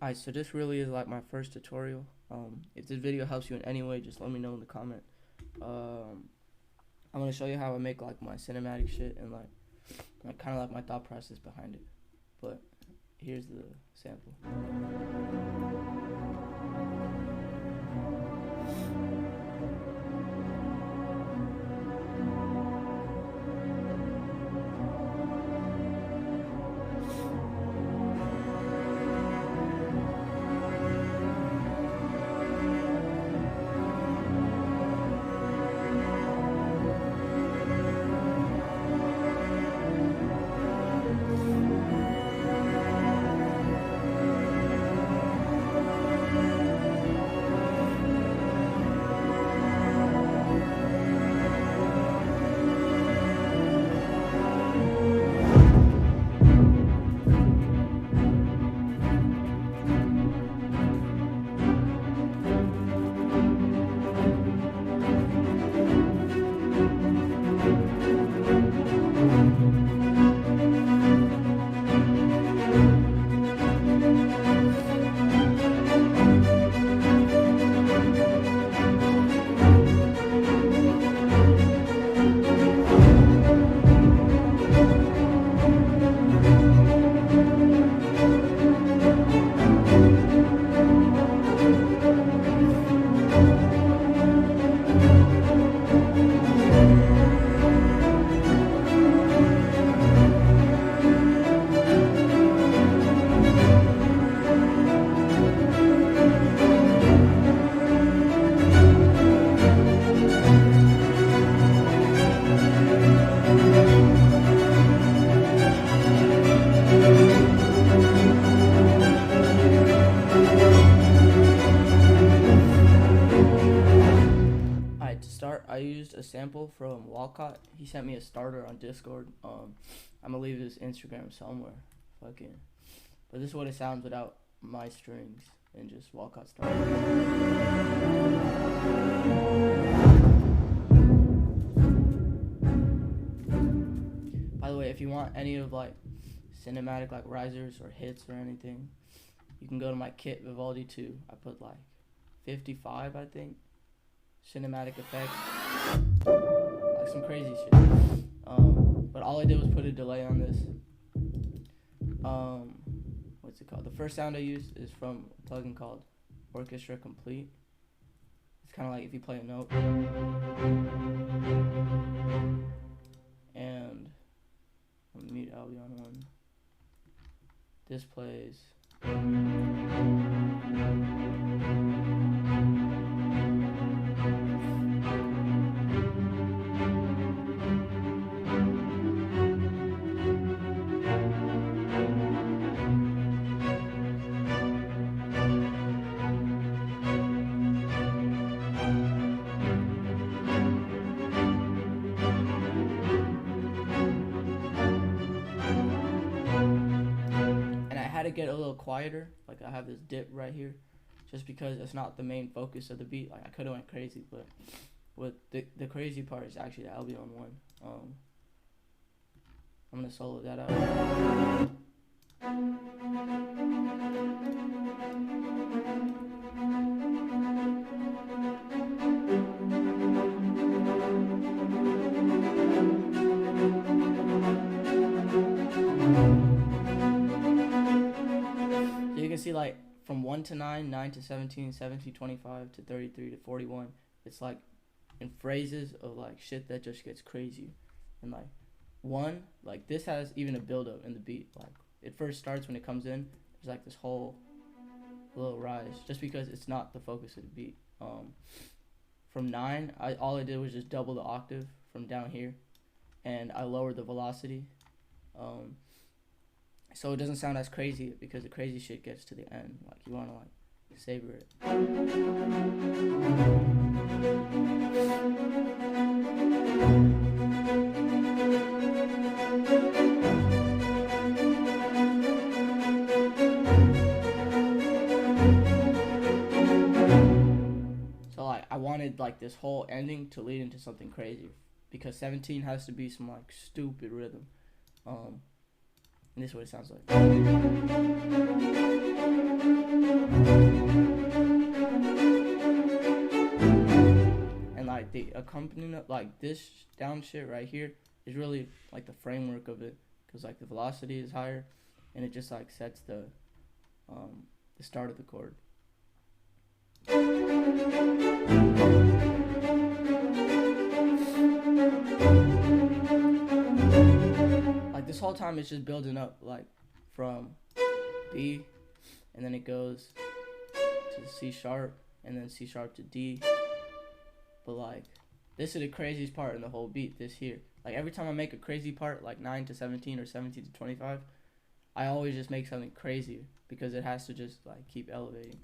Alright, so this really is like my first tutorial. If this video helps you in any way, just let me know in the comment. I'm gonna show you how I make like my cinematic shit and like kind of like my thought process behind it. But here's the sample. To start, I used a sample from Walcott. He sent me a starter on Discord. I'm gonna leave his Instagram somewhere. Fucking. But this is what it sounds without my strings and just Walcott starter. By the way, if you want any of like cinematic like risers or hits or anything, you can go to my kit Vivaldi 2. I put like 55, I think. Cinematic effects, like some crazy shit. But all I did was put a delay on this. What's it called? The first sound I used is from a plugin called Orchestra Complete. It's kind of like if you play a note. And I'm gonna mute Albion 1. This plays. To get a little quieter, like I have this dip right here, just because it's not the main focus of the beat. Like I could have went crazy, but what the crazy part is actually the Albion 1. I'm gonna solo that out. See, like from 1 to 9, 9 to 17, 17 to 25 to 33 to 41, it's like in phrases of like shit that just gets crazy. And like 1, like this has even a build up in the beat. Like it first starts when it comes in, there's like this whole little rise, just because it's not the focus of the beat. From 9, all I did was just double the octave from down here, and I lowered the velocity. So it doesn't sound as crazy, because the crazy shit gets to the end. Like you wanna like savor it. So like I wanted like this whole ending to lead into something crazy, because 17 has to be some like stupid rhythm. And this is what it sounds like. And like the accompaniment, like this down shit right here, is really like the framework of it, because like the velocity is higher, and it just like sets the start of the chord. Like this whole time it's just building up, like from B, and then it goes to C sharp, and then C sharp to D. But like this is the craziest part in the whole beat, this here. Like every time I make a crazy part, like 9 to 17 or 17 to 25, I always just make something crazier, because it has to just like keep elevating.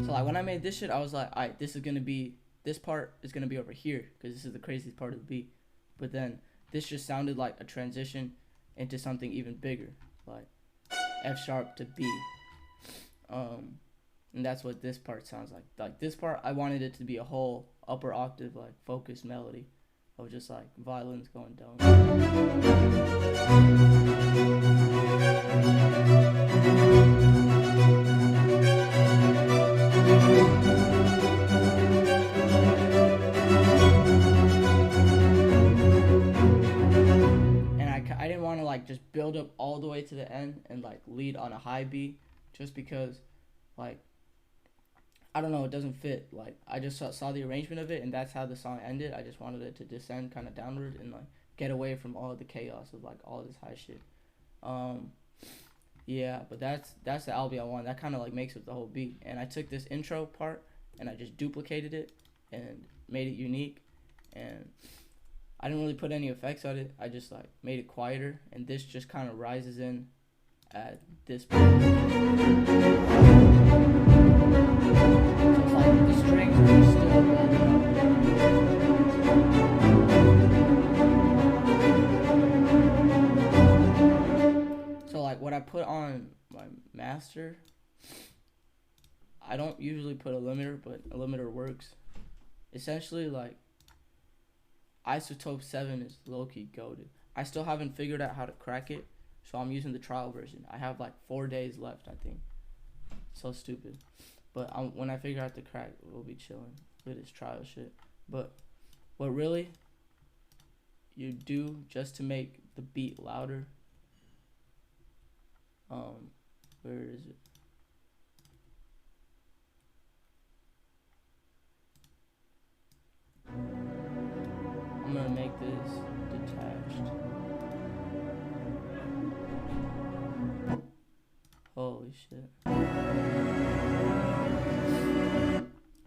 So like when I made this shit, I was like, alright, this part is gonna be over here, because this is the craziest part of the beat. But then this just sounded like a transition into something even bigger, like F sharp to B. And that's what this part sounds like. Like this part, I wanted it to be a whole upper octave, like focused melody of just like violins going down. I didn't want to like just build up all the way to the end and like lead on a high B, just because like I don't know, it doesn't fit. Like I just saw the arrangement of it, and that's how the song ended. I just wanted it to descend kind of downward and like get away from all the chaos of like all this high shit. Yeah, but that's the album I want. That kind of like makes it the whole beat. And I took this intro part and I just duplicated it and made it unique, and I didn't really put any effects on it. I just like made it quieter, and this just kind of rises in at this point. So it's like the strings are just still building up. So like what I put on my master, I don't usually put a limiter, but a limiter works. Essentially, like Isotope 7 is low-key goated. I still haven't figured out how to crack it, so I'm using the trial version. I have like 4 days left, I think. So stupid. But when I figure out the crack, we'll be chilling with this trial shit. But what really you do just to make the beat louder, where is it? I'm gonna make this detached. Holy shit.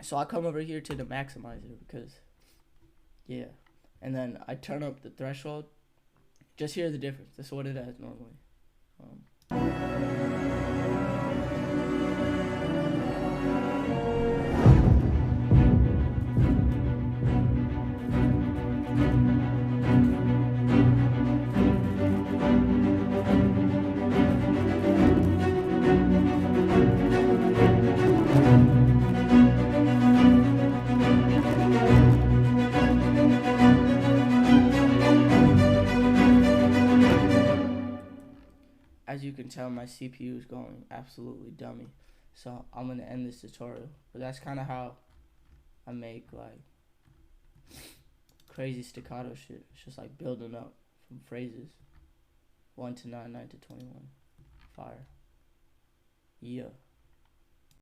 So I come over here to the maximizer because, yeah. And then I turn up the threshold. Just hear the difference. That's what it has normally. As you can tell, my CPU is going absolutely dummy, so I'm gonna end this tutorial. But that's kind of how I make like crazy staccato shit. It's just like building up from phrases 1 to 9, 9 to 21. Fire. Yeah.